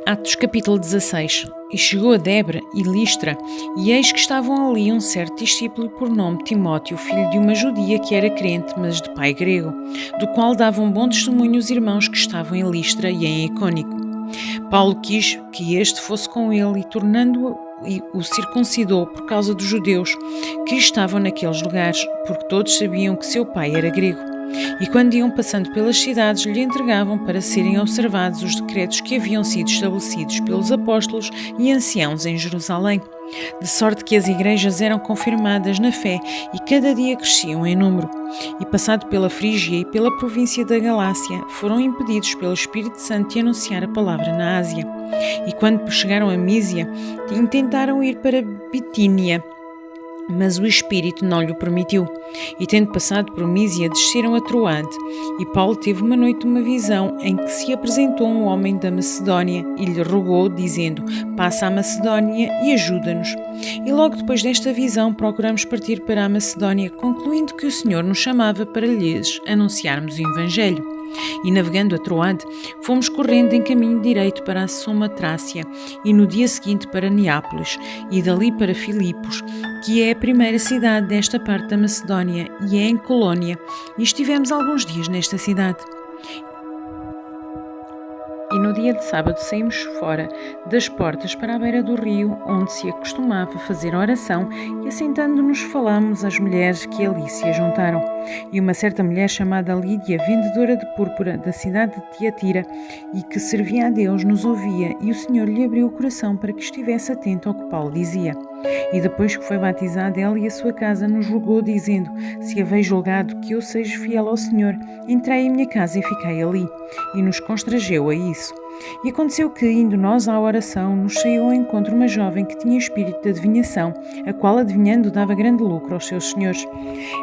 Atos capítulo 16. E chegou a Derbe e Listra, e eis que estavam ali um certo discípulo por nome Timóteo, filho de uma judia que era crente, mas de pai grego, do qual davam bom testemunho os irmãos que estavam em Listra e em Icônico. Paulo quis que este fosse com ele e, tornando-o, o circuncidou por causa dos judeus que estavam naqueles lugares, porque todos sabiam que seu pai era grego. E quando iam passando pelas cidades, lhe entregavam para serem observados os decretos que haviam sido estabelecidos pelos apóstolos e anciãos em Jerusalém, de sorte que as igrejas eram confirmadas na fé e cada dia cresciam em número. E passado pela Frígia e pela província da Galácia, foram impedidos pelo Espírito Santo de anunciar a palavra na Ásia. E quando chegaram a Mísia, intentaram ir para Bitínia, mas o Espírito não lhe permitiu. E tendo passado por Mísia, desceram a Troade. E Paulo teve uma noite uma visão em que se apresentou um homem da Macedónia e lhe rogou, dizendo: passa à Macedónia e ajuda-nos. E logo depois desta visão procuramos partir para a Macedónia, concluindo que o Senhor nos chamava para lhes anunciarmos o Evangelho. E navegando a Troade, fomos correndo em caminho direito para a Samothrácia e no dia seguinte para Neápolis e dali para Filipos, que é a primeira cidade desta parte da Macedónia e é em Colónia, e estivemos alguns dias nesta cidade. E no dia de sábado saímos fora das portas para a beira do rio, onde se acostumava fazer oração, e assentando-nos falámos às mulheres que ali se ajuntaram. E uma certa mulher chamada Lídia, vendedora de púrpura da cidade de Tiatira, e que servia a Deus, nos ouvia, e o Senhor lhe abriu o coração para que estivesse atento ao que Paulo dizia. E depois que foi batizada, ela e a sua casa nos rogou, dizendo: se haveis julgado que eu seja fiel ao Senhor, entrei em minha casa e fiquei ali. E nos constrangeu a isso. E aconteceu que, indo nós à oração, nos saiu ao encontro uma jovem que tinha espírito de adivinhação, a qual, adivinhando, dava grande lucro aos seus senhores.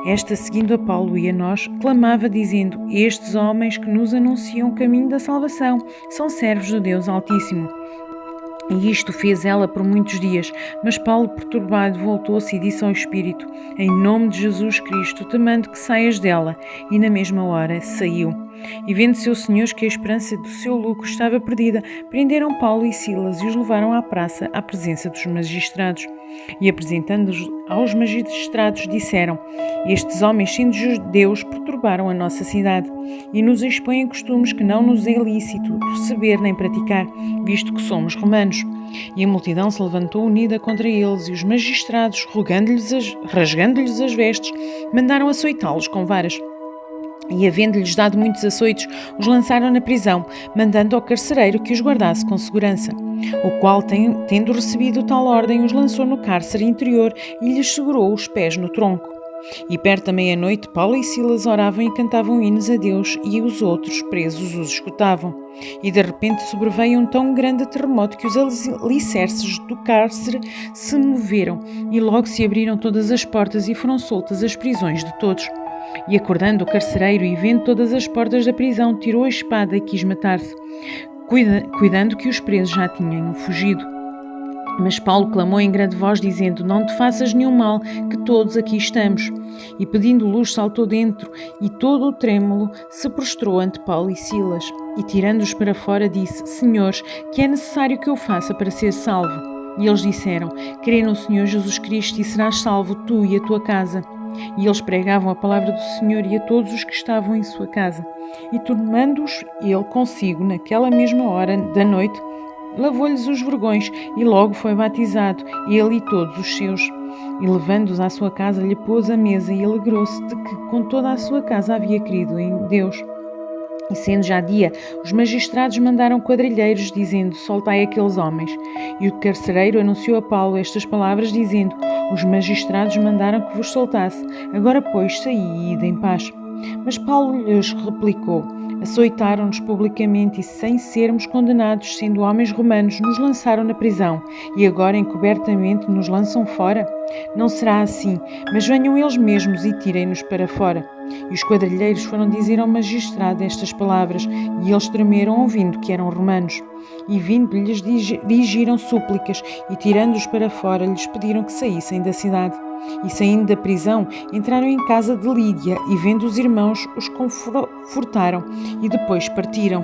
Esta, seguindo a Paulo e a nós, clamava, dizendo: estes homens que nos anunciam o caminho da salvação são servos do Deus Altíssimo. E isto fez ela por muitos dias, mas Paulo, perturbado, voltou-se e disse ao Espírito: em nome de Jesus Cristo, te mando que saias dela. E na mesma hora saiu. E vendo seus senhores que a esperança do seu lucro estava perdida, prenderam Paulo e Silas e os levaram à praça, à presença dos magistrados. E apresentando-os aos magistrados, disseram: estes homens, sendo judeus, perturbaram a nossa cidade e nos expõem costumes que não nos é lícito receber nem praticar, visto que somos romanos. E a multidão se levantou unida contra eles, e os magistrados, rasgando-lhes as vestes, mandaram açoitá-los com varas. E, havendo-lhes dado muitos açoites, os lançaram na prisão, mandando ao carcereiro que os guardasse com segurança, o qual, tendo recebido tal ordem, os lançou no cárcere interior e lhes segurou os pés no tronco. E perto da meia-noite, Paulo e Silas oravam e cantavam hinos a Deus, e os outros presos os escutavam. E de repente sobreveio um tão grande terremoto que os alicerces do cárcere se moveram, e logo se abriram todas as portas e foram soltas as prisões de todos. E acordando o carcereiro e vendo todas as portas da prisão, tirou a espada e quis matar-se, cuidando que os presos já tinham fugido. Mas Paulo clamou em grande voz, dizendo: não te faças nenhum mal, que todos aqui estamos. E pedindo luz, saltou dentro, e todo o trêmulo se prostrou ante Paulo e Silas. E tirando-os para fora, disse: senhores, que é necessário que eu faça para ser salvo? E eles disseram: crê no Senhor Jesus Cristo e serás salvo, tu e a tua casa. E eles pregavam a palavra do Senhor e a todos os que estavam em sua casa. E tomando-os ele consigo, naquela mesma hora da noite, lavou-lhes os vergões, e logo foi batizado, ele e todos os seus. E levando-os à sua casa, lhe pôs à mesa, e alegrou-se de que com toda a sua casa havia crido em Deus. E sendo já dia, os magistrados mandaram quadrilheiros, dizendo: soltai aqueles homens. E o carcereiro anunciou a Paulo estas palavras, dizendo: os magistrados mandaram que vos soltasse. Agora, pois, saí e ide em paz. Mas Paulo lhes replicou: açoitaram-nos publicamente e, sem sermos condenados, sendo homens romanos, nos lançaram na prisão, e agora encobertamente nos lançam fora? Não será assim, mas venham eles mesmos e tirem-nos para fora. E os quadrilheiros foram dizer ao magistrado estas palavras, e eles tremeram ouvindo que eram romanos. E vindo lhes dirigiram súplicas, e tirando-os para fora lhes pediram que saíssem da cidade. E saindo da prisão, entraram em casa de Lídia, e vendo os irmãos, os confortaram, e depois partiram.